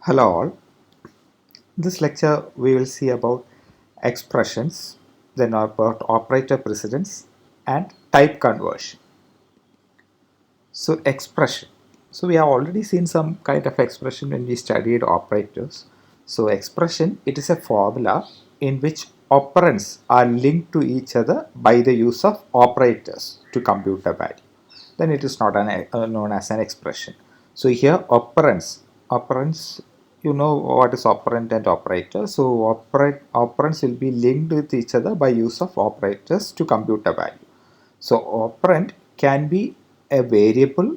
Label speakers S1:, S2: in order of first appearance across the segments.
S1: Hello all. In this lecture we will see about expressions, then about operator precedence and type conversion. So expression. So we have already seen some kind of expression when we studied operators. So expression, it is a formula in which operands are linked to each other by the use of operators to compute a value. Then it is not known as an expression. So here operands, you know what is operand and operator. So operands will be linked with each other by use of operators to compute a value. So operand can be a variable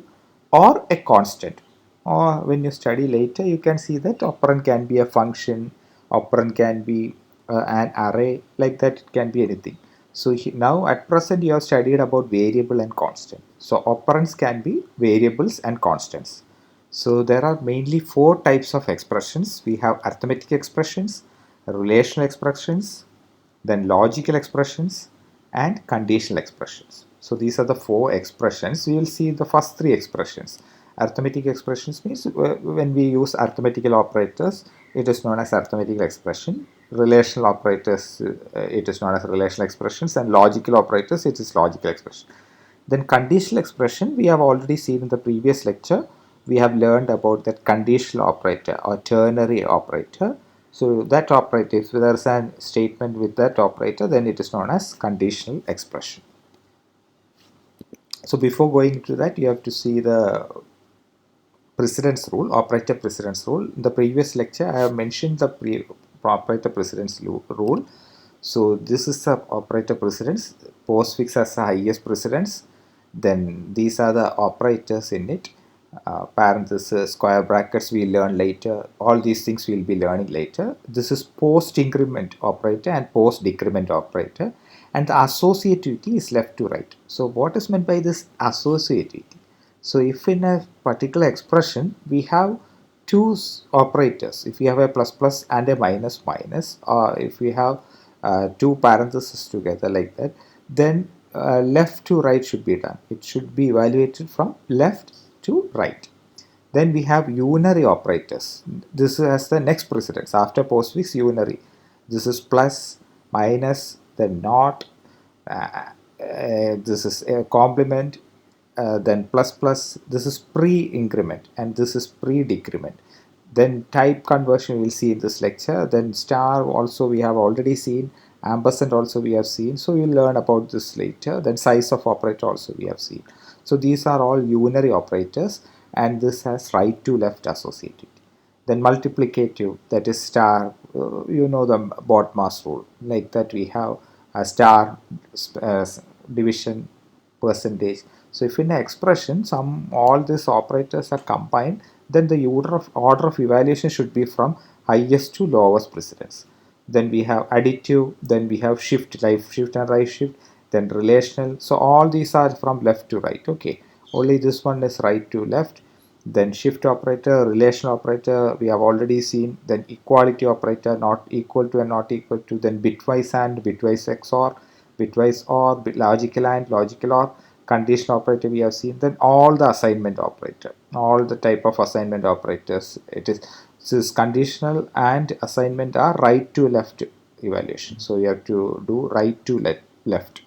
S1: or a constant. Or when you study later, you can see that operand can be a function, operand can be an array, like that it can be anything. So now at present you have studied about variable and constant. So operands can be variables and constants. So there are mainly four types of expressions. We have arithmetic expressions, relational expressions, then logical expressions and conditional expressions. So these are the four expressions. We will see the first three expressions. Arithmetic expressions means when we use arithmetical operators, it is known as arithmetical expression. Relational operators, it is known as relational expressions, and logical operators, it is logical expression. Then conditional expression, we have already seen in the previous lecture. We have learned about that conditional operator or ternary operator. So that operator, if there is a statement with that operator, then it is known as conditional expression. So before going into that, you have to see the precedence rule, operator precedence rule. In the previous lecture, I have mentioned the operator precedence rule. So this is the operator precedence. Postfix has the highest precedence. Then these are the operators in it. Parentheses, square brackets we learn later. All these things we will be learning later. This is post increment operator and post decrement operator. And the associativity is left to right. So what is meant by this associativity? So if in a particular expression we have two operators, if we have a plus plus and a minus minus, or if we have two parentheses together like that, then left to right should be done. It should be evaluated from left to right. Then we have unary operators. This has the next precedence after postfix unary. This is plus, minus, then not. This is a complement, then plus plus. This is pre-increment and this is pre-decrement. Then type conversion we will see in this lecture. Then star also we have already seen. Ampersand also we have seen. So we will learn about this later. Then size of operator also we have seen. So these are all unary operators and this has right to left associativity. Then multiplicative, that is star, you know the BODMAS rule. Like that we have a star, division, percentage. So if in an expression all these operators are combined, then the order of evaluation should be from highest to lowest precedence. Then we have additive, then we have shift, left shift and right shift, then relational. So all these are from left to right. Okay, only this one is right to left. Then shift operator, relational operator we have already seen. Then equality operator, not equal to and not equal to. Then bitwise and, bitwise XOR, bitwise OR, logical and, logical OR. Conditional operator we have seen. Then all the assignment operator, all the type of assignment operators, it is this conditional and assignment are right to left evaluation. So you have to do right to left.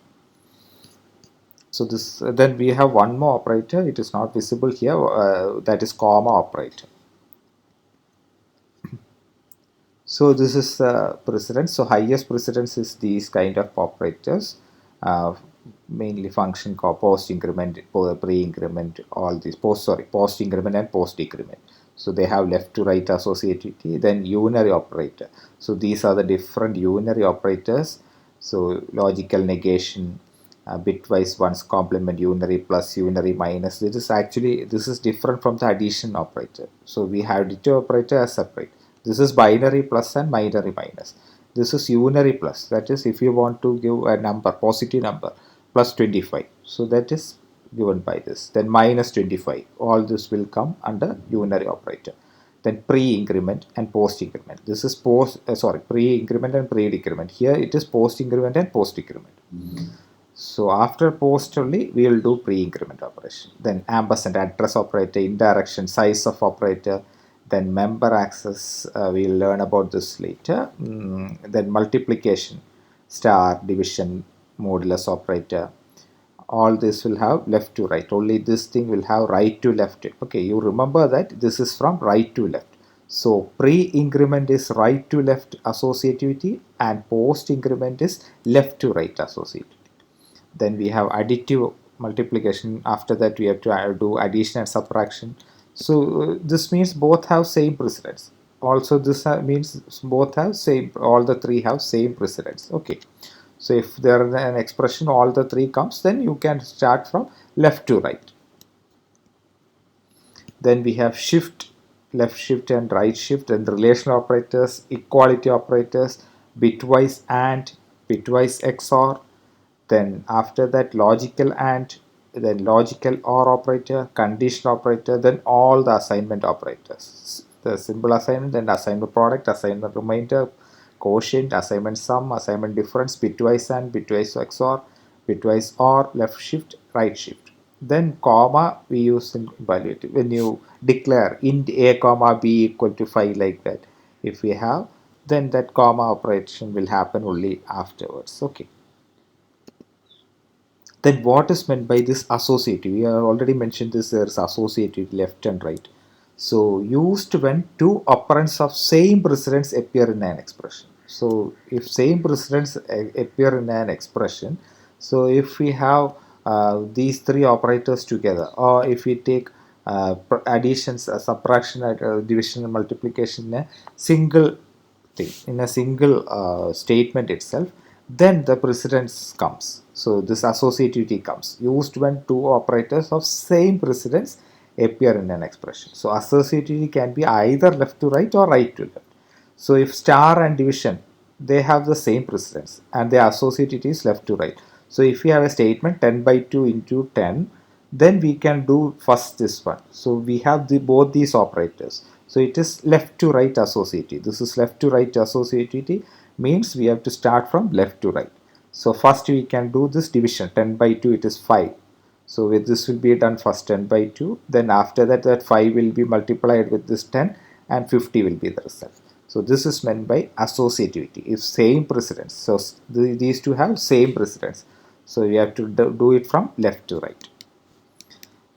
S1: So this then we have one more operator. It is not visible here. That is comma operator. So this is precedence. So highest precedence is these kind of operators, mainly function called post increment, pre increment, all these post increment and post decrement. So they have left to right associativity. Then unary operator. So these are the different unary operators. So logical negation, bitwise ones, complement, unary plus, unary minus. This is different from the addition operator. So we have additive operator as separate. This is binary plus and binary minus. This is unary plus. That is, if you want to give a number, positive number, plus 25. So that is given by this. Then minus 25. All this will come under unary operator. Then pre-increment and post-increment. This is pre-increment and pre-decrement. Here it is post-increment and post-decrement. So after post only we will do pre-increment operation. Then ampersand, address operator, indirection, size of operator, Then member access, we'll learn about this later. Then multiplication, star, division, modulus operator. All this will have left to right. Only this thing will have right to left. Okay, you remember that this is from right to left. So pre-increment is right to left associativity and post-increment is left to right associativity. Then we have additive multiplication. After that we have to do addition and subtraction. So this means both have same precedence. Also this means both have same, all the three have same precedence. Okay, so if there is an expression all the three comes, then you can start from left to right. Then we have shift, left shift and right shift, and relational operators, equality operators, bitwise AND, bitwise XOR. Then after that logical AND, then logical OR operator, conditional operator, then all the assignment operators. The simple assignment, then assignment product, assignment remainder, quotient, assignment sum, assignment difference, bitwise AND, bitwise XOR, bitwise OR, left shift, right shift. Then comma we use in evaluative when you declare int a comma b equal to 5 like that. If we have, then that comma operation will happen only afterwards. Okay. Then what is meant by this associative? We have already mentioned this, there is associative left and right. So used when two operands of same precedence appear in an expression. So if same precedence appear in an expression, so if we have these three operators together, or if we take additions, subtraction, division and multiplication in a single thing, in a single statement itself, then the precedence comes. So this associativity comes used when two operators of same precedence appear in an expression. So associativity can be either left to right or right to left. So if star and division, they have the same precedence and their associativity is left to right. So if we have a statement 10 by 2 into 10, then we can do first this one. So we have both these operators. So it is left to right associativity. This is left to right associativity, means we have to start from left to right. So first we can do this division. 10 by 2, it is 5. So with this will be done first 10 by 2. Then after that, that 5 will be multiplied with this 10 and 50 will be the result. So this is meant by associativity. If same precedence. So these two have same precedence. So we have to do it from left to right.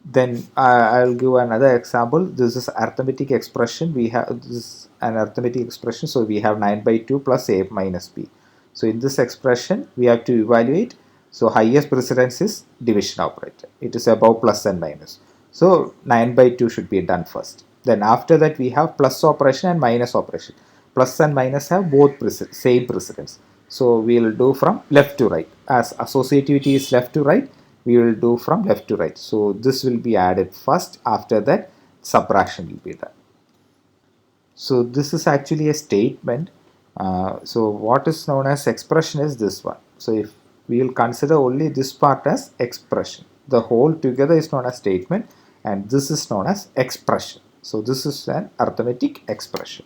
S1: Then I'll give another example. This is arithmetic expression. We have this is an arithmetic expression. So we have 9 by 2 plus a minus b. So in this expression, we have to evaluate. So highest precedence is division operator. It is above plus and minus. So 9 by 2 should be done first. Then after that, we have plus operation and minus operation. Plus and minus have both same precedence. So we will do from left to right. As associativity is left to right, we will do from left to right. So this will be added first. After that, subtraction will be done. So this is actually a statement. So what is known as expression is this one. So if we will consider only this part as expression, the whole together is known as statement, and this is known as expression. So this is an arithmetic expression.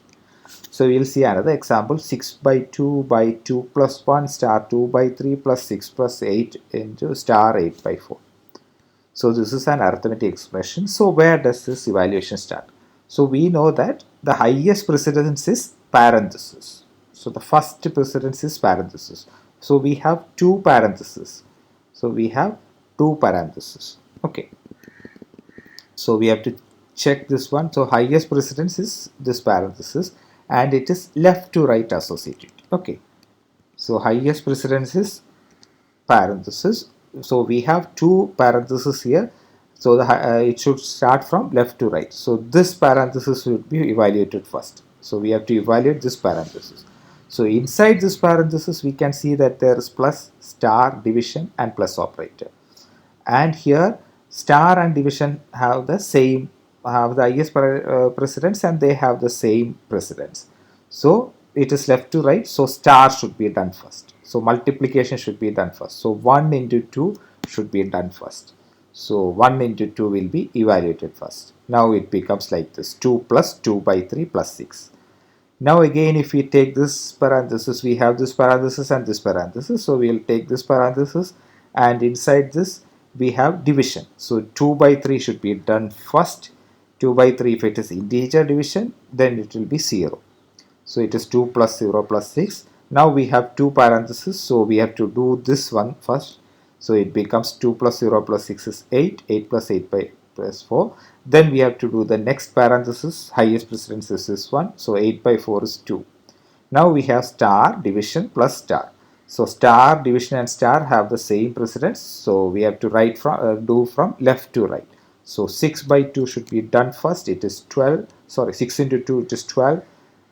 S1: So we will see another example. 6 by 2 by 2 plus 1 star 2 by 3 plus 6 plus 8 into star 8 by 4. So this is an arithmetic expression. So where does this evaluation start? So we know that the highest precedence is parenthesis. So the first precedence is parenthesis. So we have two parentheses. So we have two parentheses. Okay. So we have to check this one. So highest precedence is this parenthesis, and it is left to right associated. Okay. So highest precedence is parenthesis. So we have two parentheses here. So it should start from left to right. So this parenthesis should be evaluated first. So we have to evaluate this parenthesis. So inside this parenthesis, we can see that there is plus, star, division, and plus operator. And here, star and division have the same, have the highest precedence, and they have the same precedence. So it is left to right. So star should be done first. So multiplication should be done first. So 1 into 2 should be done first. So 1 into 2 will be evaluated first. Now it becomes like this: 2 plus 2 by 3 plus 6. Now again, if we take this parenthesis, we have this parenthesis and this parenthesis. So we will take this parenthesis, and inside this we have division. So 2 by 3 should be done first. 2 by 3, if it is integer division, then it will be 0. So it is 2 plus 0 plus 6. Now we have two parentheses, so we have to do this one first. So it becomes 2 plus 0 plus 6 is 8, 8 plus 8 by plus 4. Then we have to do the next parenthesis, highest precedence is this one, so 8 by 4 is 2. Now we have star division plus star. So star division and star have the same precedence, so we have to write from do from left to right. So 6 by 2 should be done first, it is 12, sorry 6 into 2 it is 12,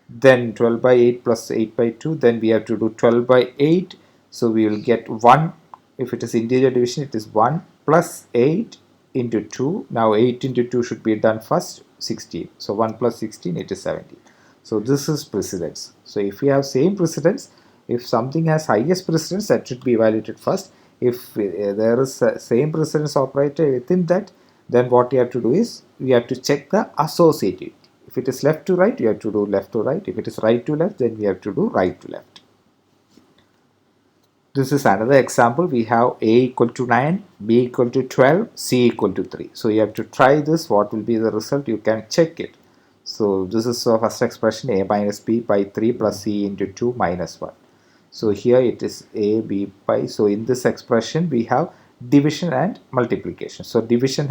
S1: then 12 by 8 plus 8 by 2, then we have to do 12 by 8, so we will get 1, if it is integer division it is 1 plus 8 into 2, now 8 into 2 should be done first, 16, so 1 plus 16 it is 17. So this is precedence. So if we have same precedence, if something has highest precedence, that should be evaluated first. If there is a same precedence operator within that, then what you have to do is we have to check the associativity. If it is left to right, you have to do left to right. If it is right to left, then we have to do right to left. This is another example. We have A equal to 9, B equal to 12, C equal to 3. So you have to try this. What will be the result? You can check it. So this is the first expression, A minus B by 3 plus C into 2 minus 1. So here it is A, B by. So in this expression we have division and multiplication. So division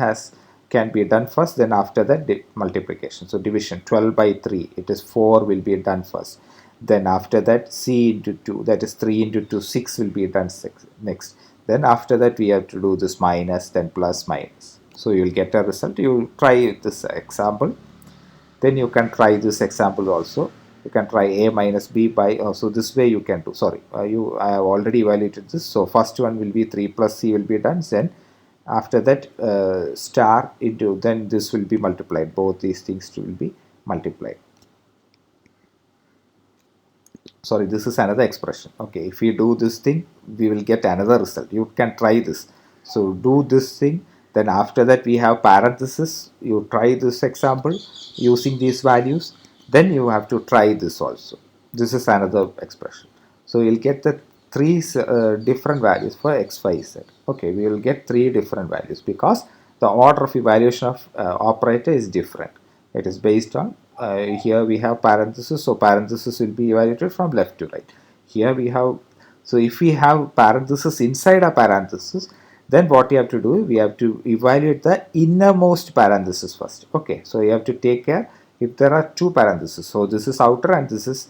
S1: can be done first, then after that multiplication. So division 12 by 3, it is 4 will be done first. Then after that C into 2, that is 3 into 2, 6 will be done next. Then after that we have to do this minus, then plus minus. So you will get a result. You will try this example. Then you can try this example also. You can try A minus B by, so this way you can do, sorry, I have already evaluated this. So first one will be 3 plus C will be done, then after that star into, then this will be multiplied, both these things will be multiplied. Sorry, this is another expression. Okay, if we do this thing, we will get another result. You can try this. So do this thing, then after that we have parenthesis. You try this example using these values, then you have to try this also. This is another expression. So you'll get the three different values for x, y, z. Okay, we will get three different values because the order of evaluation of operator is different. It is based on here we have parenthesis, so parenthesis will be evaluated from left to right. Here we have, so if we have parenthesis inside a parenthesis, then what you have to do, we have to evaluate the innermost parenthesis first. Okay, so you have to take care if there are two parentheses. So this is outer and this is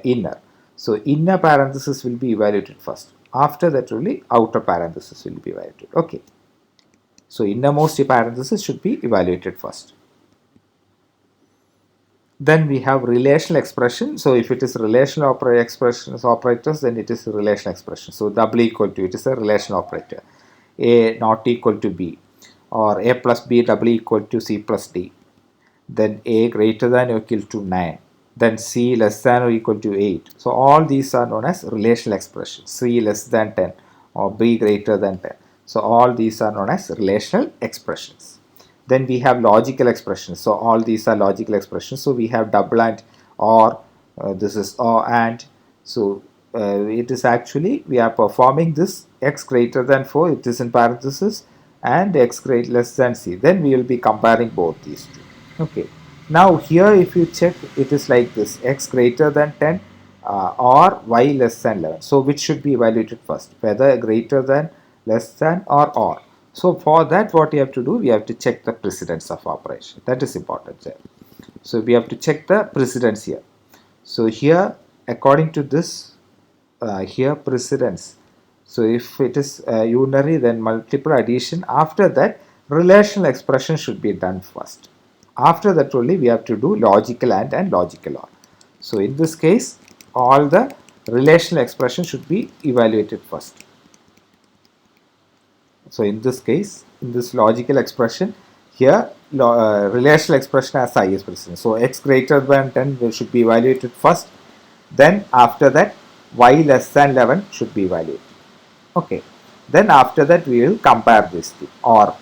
S1: inner. So inner parenthesis will be evaluated first. After that only outer parenthesis will be evaluated. Okay. So innermost parenthesis should be evaluated first. Then we have relational expression. So if it is relational operators, then it is a relational expression. So double equal to, it is a relational operator. A not equal to B, or A plus B double equal to C plus D. Then A greater than or equal to 9. Then C less than or equal to 8. So all these are known as relational expressions. C less than 10 or B greater than 10. So all these are known as relational expressions. Then we have logical expressions. So all these are logical expressions. So we have double and or, this is or and. So it is actually, we are performing this x greater than 4, it is in parenthesis, and x greater less than C. Then we will be comparing both these two. Okay. Now here if you check, it is like this, x greater than 10 or y less than 11. So which should be evaluated first, whether greater than, less than, or. So for that what you have to do, we have to check the precedence of operation. That is important there. So we have to check the precedence here. So here according to this, here precedence. So if it is unary, then multiple addition. After that relational expression should be done first. After that only we have to do logical and logical or. So in this case all the relational expression should be evaluated first. So in this case, in this logical expression, here relational expression has highest precedence. So x greater than 10 should be evaluated first. Then after that y less than 11 should be evaluated. Okay. Then after that we will compare this thing or.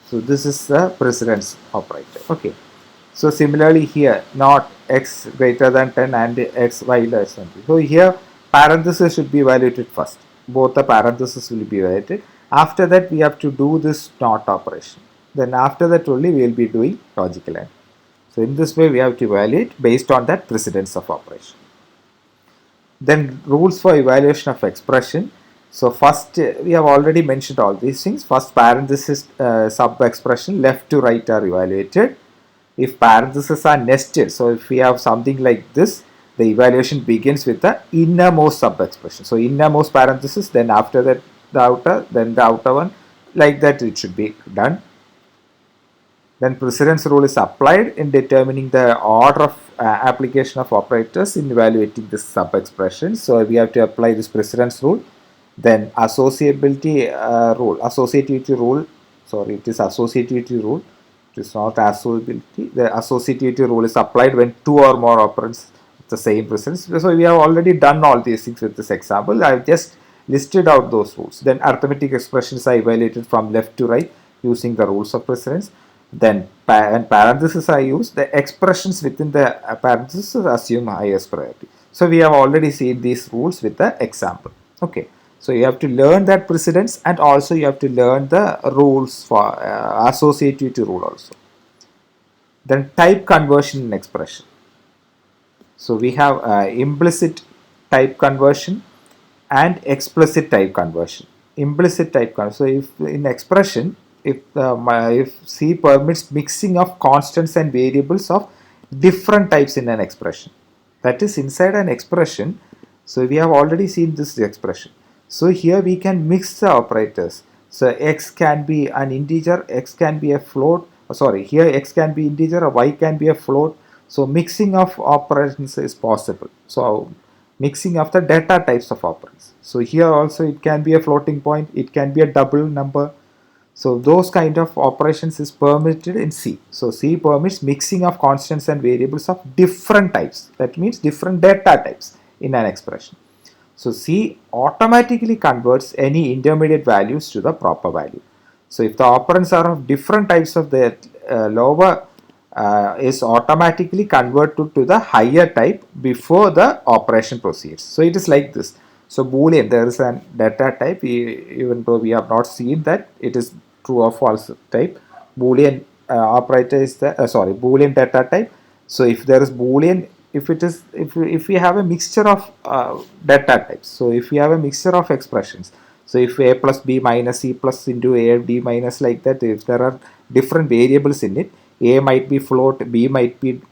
S1: So this is the precedence operator. Okay. So similarly here, not x greater than 10 and x y less than 10. So here parenthesis should be evaluated first. Both the parentheses will be evaluated. After that we have to do this not operation. then after that only we will be doing logical AND. So in this way we have to evaluate based on that precedence of operation. Then rules for evaluation of expression. So first we have already mentioned all these things. First parenthesis sub expression left to right are evaluated. If parentheses are nested, so if we have something like this, the evaluation begins with the innermost sub expression. So innermost parenthesis, then after that the outer, then the outer one, like that it should be done. Then precedence rule is applied in determining the order of application of operators in evaluating this sub expression. So we have to apply this precedence rule. Then associativity rule, sorry, it is associativity rule. It is not associativity. The associativity rule is applied when two or more operands with the same precedence. So we have already done all these things with this example. I have just listed out those rules. Then arithmetic expressions are evaluated from left to right using the rules of precedence. Then when parentheses are used, the expressions within the parentheses assume highest priority. So we have already seen these rules with the example. Okay. So you have to learn that precedence, and also you have to learn the rules for associativity rule also. Then type conversion in expression. So we have implicit type conversion and explicit type conversion. Implicit type conversion. So if in expression, if C permits mixing of constants and variables of different types in an expression, that is inside an expression. So we have already seen this expression. So here we can mix the operators. So x can be an integer, x can be a float. Sorry, here x can be integer, or y can be a float. So mixing of operations is possible. So mixing of the data types of operands. So here also it can be a floating point, it can be a double number. So those kind of operations is permitted in C. So C permits mixing of constants and variables of different types. That means different data types in an expression. So C automatically converts any intermediate values to the proper value. So if the operands are of different types, of the lower is automatically converted to the higher type before the operation proceeds. So it is like this. So Boolean, there is a data type, even though we have not seen that it is true or false type. Boolean operator is the Boolean data type. So if there is Boolean, if we have a mixture of data types, so if we have a mixture of expressions, so if a plus b minus c plus into a d minus, like that, if there are different variables in it, a might be float, b might be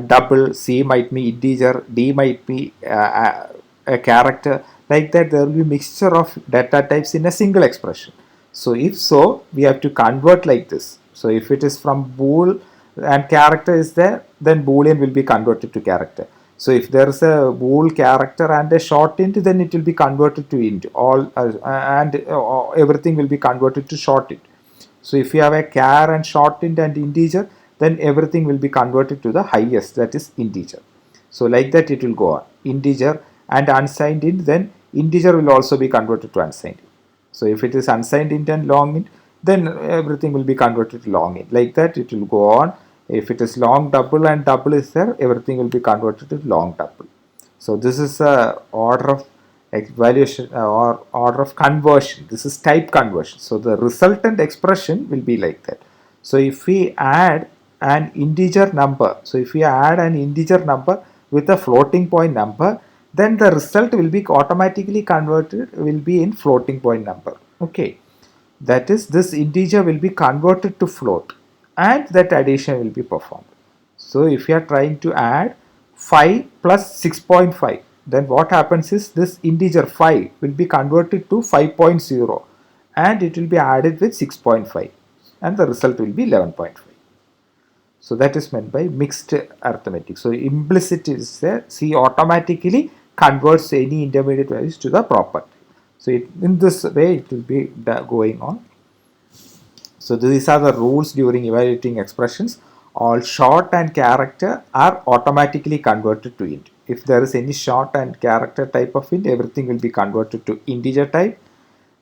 S1: double, c might be integer, d might be a character, like that, there will be mixture of data types in a single expression. So if so, we have to convert like this. So if it is from bool and character is there, then Boolean will be converted to character. So if there is a bool character and a short int, then it will be converted to int. Everything will be converted to short int. So if you have a char and short int and integer, then everything will be converted to the highest, that is integer. So like that it will go on. Integer and unsigned int, then integer will also be converted to unsigned int. So if it is unsigned int and long int, then everything will be converted to long int. Like that it will go on. If it is long double and double is there, everything will be converted to long double. So this is a order of evaluation or order of conversion. This is type conversion. So the resultant expression will be like that. So if we add an integer number, with a floating point number, then the result will be automatically converted, will be in floating point number. Okay, that is, this integer will be converted to float, and that addition will be performed. So if you are trying to add 5 plus 6.5, then what happens is this integer 5 will be converted to 5.0 and it will be added with 6.5 and the result will be 11.5. So that is meant by mixed arithmetic. So implicit is there, C automatically converts any intermediate values to the proper. So in this way it will be going on. So these are the rules during evaluating expressions. All short and character are automatically converted to int. If there is any short and character type of int, everything will be converted to integer type.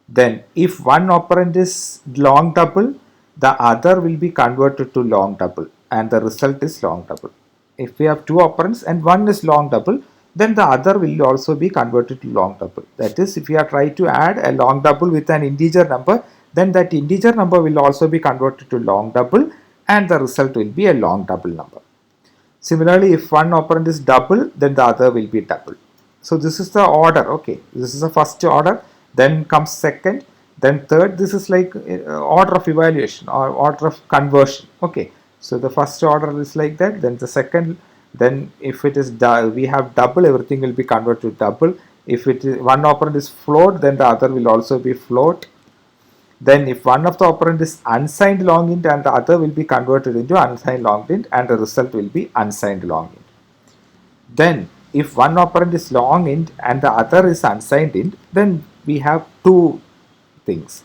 S1: Then if one operand is long double, the other will be converted to long double and the result is long double. If we have two operands and one is long double, then the other will also be converted to long double. That is, if we are trying to add a long double with an integer number, then that integer number will also be converted to long double and the result will be a long double number. Similarly, if one operand is double, then the other will be double. So this is the order. Okay, this is the first order, then comes second, then third. This is like order of evaluation or order of conversion. Okay, so the first order is like that, then the second, then if it is we have double, everything will be converted to double. If it is one operand is float, then the other will also be float. Then if one of the operand is unsigned long int and the other will be converted into unsigned long int and the result will be unsigned long int. Then if one operand is long int and the other is unsigned int, then we have two things.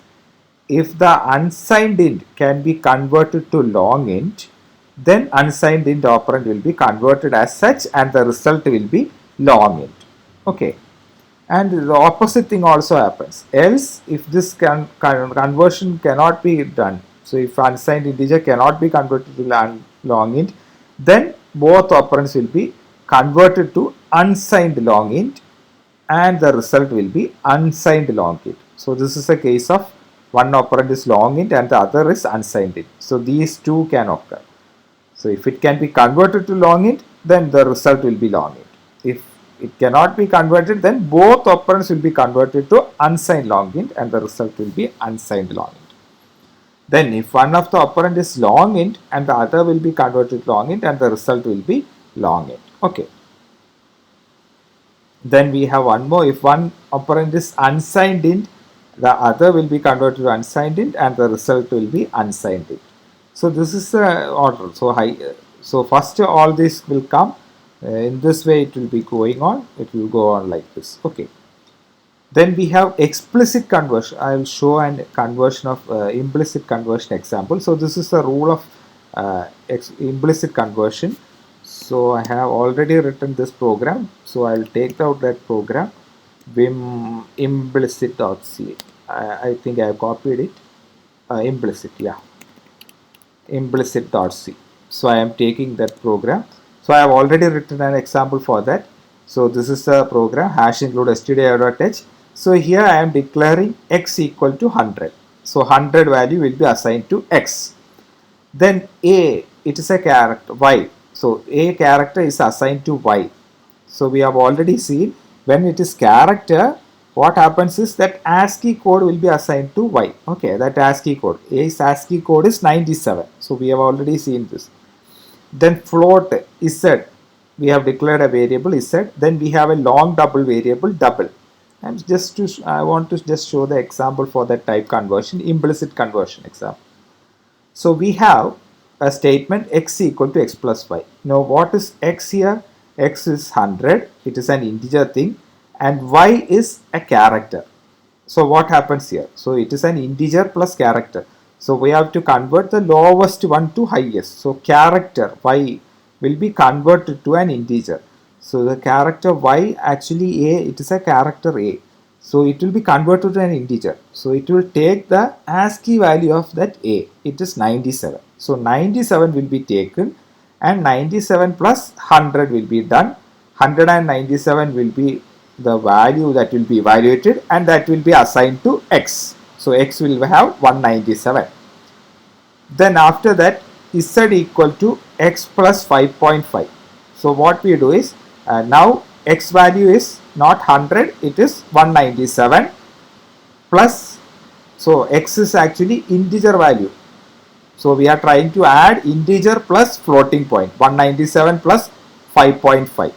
S1: If the unsigned int can be converted to long int, then unsigned int operand will be converted as such and the result will be long int. Okay. And the opposite thing also happens. Else, if this conversion cannot be done, so if unsigned integer cannot be converted to long int, then both operands will be converted to unsigned long int and the result will be unsigned long int. So this is a case of one operand is long int and the other is unsigned int. So these two can occur. So if it can be converted to long int, then the result will be long int. If it cannot be converted, then both operands will be converted to unsigned long int and the result will be unsigned long int. Then if one of the operand is long int and the other will be converted to long int and the result will be long int. Okay. Then we have one more. If one operand is unsigned int, the other will be converted to unsigned int and the result will be unsigned int. So this is the order. So first all this will come. In this way it will be going on. It will go on like this. Okay. Then we have explicit conversion. I will show an conversion of implicit conversion example. So this is the rule of implicit conversion. So I have already written this program. So I will take out that program, vim implicit.c. I think I have copied it. Implicit, yeah. Implicit.c. So I am taking that program. So I have already written an example for that. So this is the program, hash include stdio.h. So here I am declaring x equal to 100. So 100 value will be assigned to x. Then a, it is a character, y. So a character is assigned to y. So we have already seen when it is character, what happens is that ASCII code will be assigned to y. Okay, that ASCII code. A's ASCII code is 97. So we have already seen this. Then float z, we have declared a variable z. Then we have a long double variable double. And I want to just show the example for that type conversion, implicit conversion example. So we have a statement x equal to x plus y. Now what is x here? X is 100. It is an integer thing. And y is a character. So what happens here? So it is an integer plus character. So we have to convert the lowest one to highest. So character y will be converted to an integer. So the character y, actually a, it is a character a. So it will be converted to an integer. So it will take the ASCII value of that a. It is 97. So 97 will be taken and 97 plus 100 will be done. 197 will be the value that will be evaluated and that will be assigned to x. So x will have 197. Then after that z equal to x plus 5.5. So what we do is now x value is not 100, it is 197 plus, so x is actually integer value. So we are trying to add integer plus floating point, 197 plus 5.5.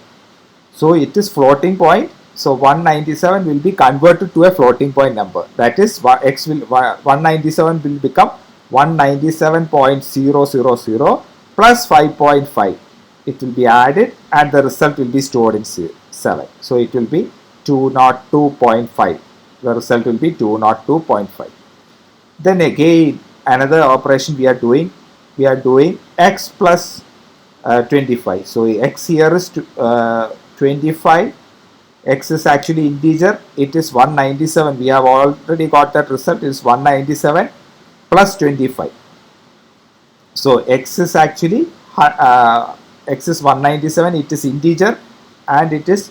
S1: So it is floating point. So 197 will be converted to a floating point number. That is x will 197 will become 197.000 plus 5.5. It will be added and the result will be stored in 7. So it will be 202.5. The result will be 202.5. Then again another operation we are doing x plus 25. So x here is 25. X is actually integer. It is 197. We have already got that result. It is 197 plus 25. So x is actually x is 197. It is integer and it is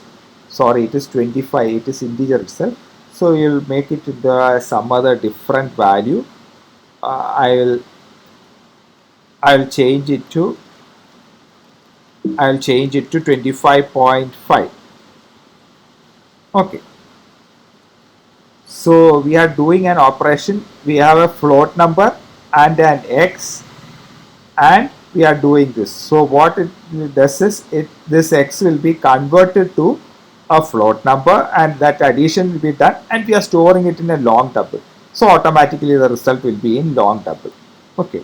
S1: 25. It is integer itself. So you'll make it into some other different value. uh, I'll I'll change it to 25.5. Okay, so we are doing an operation. We have a float number and an x, and we are doing this. So what it does is, this x will be converted to a float number, and that addition will be done, and we are storing it in a long double. So automatically the result will be in long double. Okay,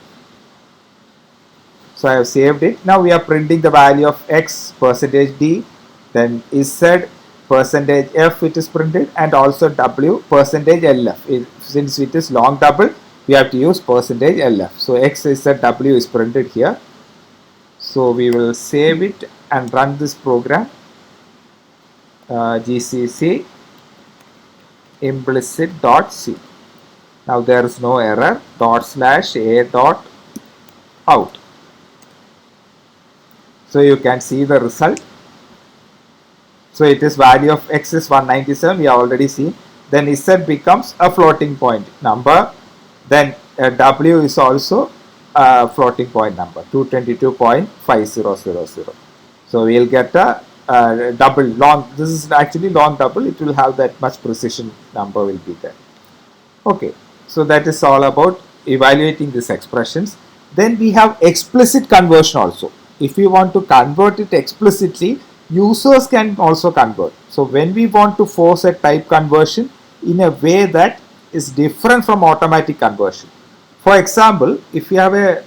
S1: so I have saved it. Now we are printing the value of x percentage d, then z percentage f it is printed, and also w percentage lf. Since it is long double, we have to use percentage lf. So x, z, w is printed here. So we will save it and run this program. GCC implicit.c. Now there is no error. /a dot out. So you can see the result. So it is value of x is 197. We have already seen. Then z becomes a floating point number. Then w is also a floating point number, 222.5000. So we'll get a double long. This is actually long double. It will have that much precision number will be there. Okay, so that is all about evaluating these expressions. Then we have explicit conversion also. If we want to convert it explicitly, users can also convert. So when we want to force a type conversion in a way that is different from automatic conversion. For example, if you have a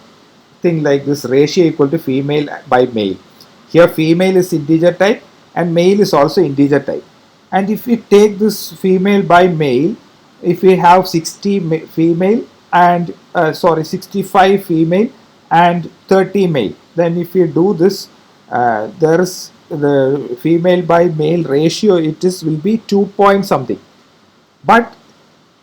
S1: thing like this, ratio equal to female by male. Here female is integer type and male is also integer type. And if we take this female by male, if we have 60 female and 65 female and 30 male, then if you do this, there is the female by male ratio, it is will be 2 point something. But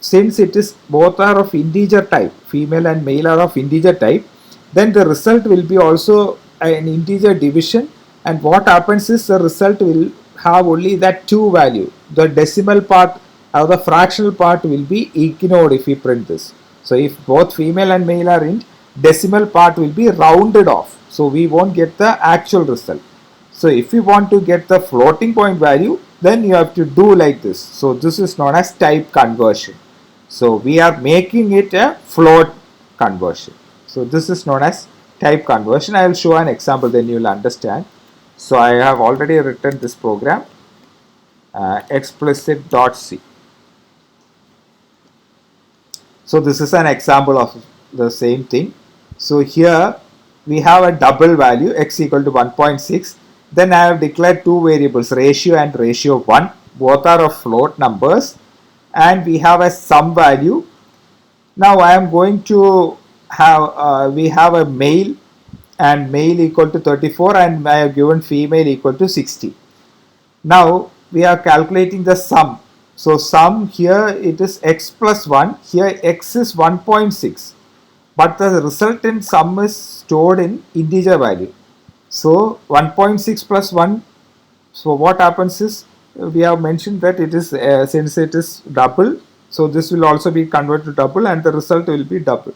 S1: since it is both are of integer type, female and male are of integer type, then the result will be also an integer division, and what happens is the result will have only that 2 value. The decimal part or the fractional part will be ignored if we print this. So if both female and male are int, decimal part will be rounded off. So we won't get the actual result. So if you want to get the floating point value, then you have to do like this. So this is known as type conversion. So we are making it a float conversion. So this is known as type conversion. I will show an example, then you will understand. So I have already written this program, explicit.c. So this is an example of the same thing. So here we have a double value x equal to 1.6. Then I have declared two variables, ratio and ratio 1. Both are of float numbers, and we have a sum value. Now I am going to have we have a male, and male equal to 34, and I have given female equal to 60. Now we are calculating the sum. So sum here it is x plus 1. Here x is 1.6, but the resultant sum is stored in integer value. So 1.6 plus 1. So what happens is, we have mentioned that it is since it is double, so this will also be converted to double, and the result will be double.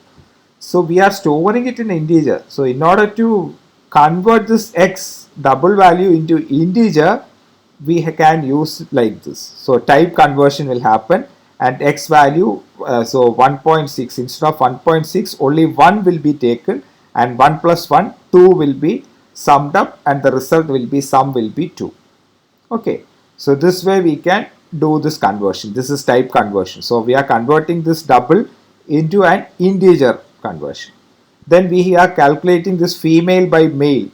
S1: So we are storing it in integer. So in order to convert this x double value into integer, we can use like this. So type conversion will happen, and x value, so 1.6, instead of 1.6 only 1 will be taken, and 1 plus 1, 2 will be summed up, and the result will be sum will be 2. Okay, so this way we can do this conversion. This is type conversion. So we are converting this double into an integer conversion. Then we are calculating this female by male.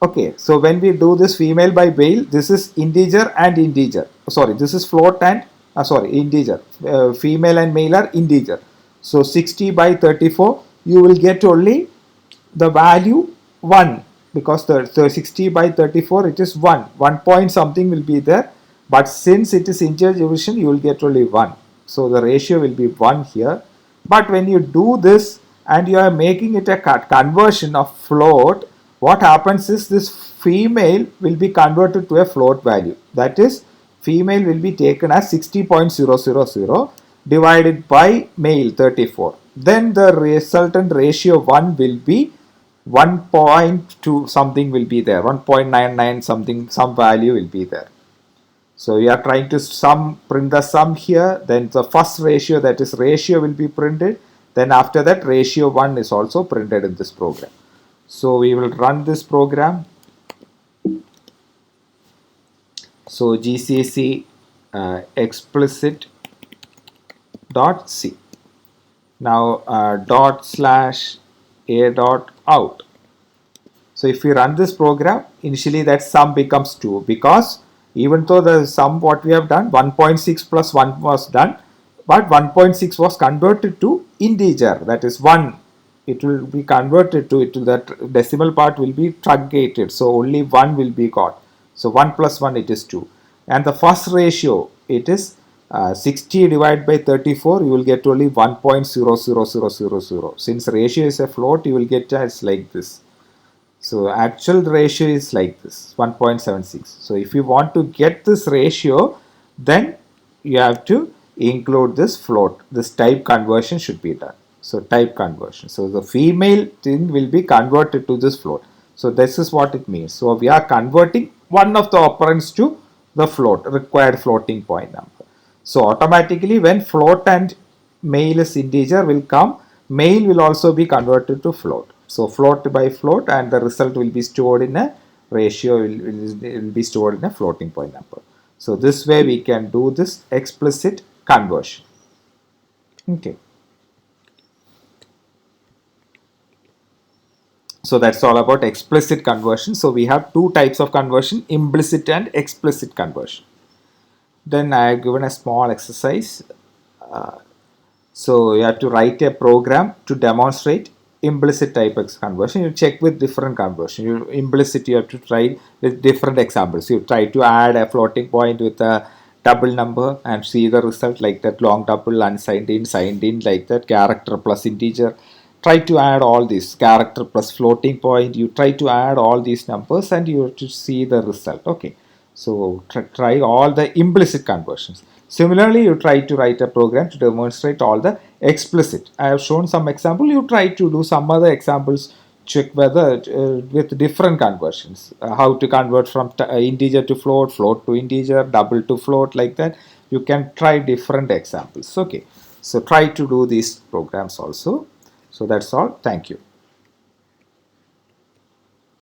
S1: Okay, so when we do this female by male, this is integer and integer. Sorry, this is float and integer. Female and male are integer. So 60 by 34, you will get only the value 1, because the 60 by 34 it is 1 point something will be there, but since it is integer division, you will get only 1. So the ratio will be 1 here. But when you do this and you are making it a conversion of float, what happens is this female will be converted to a float value. That is female will be taken as 60.000 divided by male 34. Then the resultant ratio 1 will be 1.2 something will be there, 1.99 something, some value will be there. So we are trying to print the sum here, then the first ratio, that is ratio, will be printed, then after that ratio 1 is also printed in this program. So we will run this program. So GCC explicit dot C. Now dot slash a dot out. So if we run this program, initially that sum becomes 2, because even though the sum what we have done 1.6 plus 1 was done, but 1.6 was converted to integer, that is 1. It will be converted to it, that decimal part will be truncated, so only 1 will be got. So 1 plus 1, it is 2. And the first ratio, it is 60 divided by 34, you will get only 1.00000. Since ratio is a float, you will get as like this. So actual ratio is like this, 1.76. So if you want to get this ratio, then you have to include this float. This type conversion should be done. So type conversion. So the female thing will be converted to this float. So this is what it means. So we are converting one of the operands to the float, required floating point number. So automatically when float and male is integer will come, male will also be converted to float. So float by float, and the result will be stored in a ratio, will be stored in a floating point number. So this way we can do this explicit conversion. Okay. So that's all about explicit conversion. So we have two types of conversion, implicit and explicit conversion. Then I have given a small exercise. So you have to write a program to demonstrate implicit type conversion. You check with different conversion. Implicit, you have to try with different examples. You try to add a floating point with a double number and see the result like that, long double, unsigned in, signed in, like that, character plus integer. Try to add all these, character plus floating point. You try to add all these numbers and you have to see the result. Okay. So try all the implicit conversions. Similarly, you try to write a program to demonstrate all the explicit. I have shown some example. You try to do some other examples, check whether with different conversions, how to convert from integer to float, float to integer, double to float, like that. You can try different examples. Okay. So try to do these programs also. So that's all. Thank you.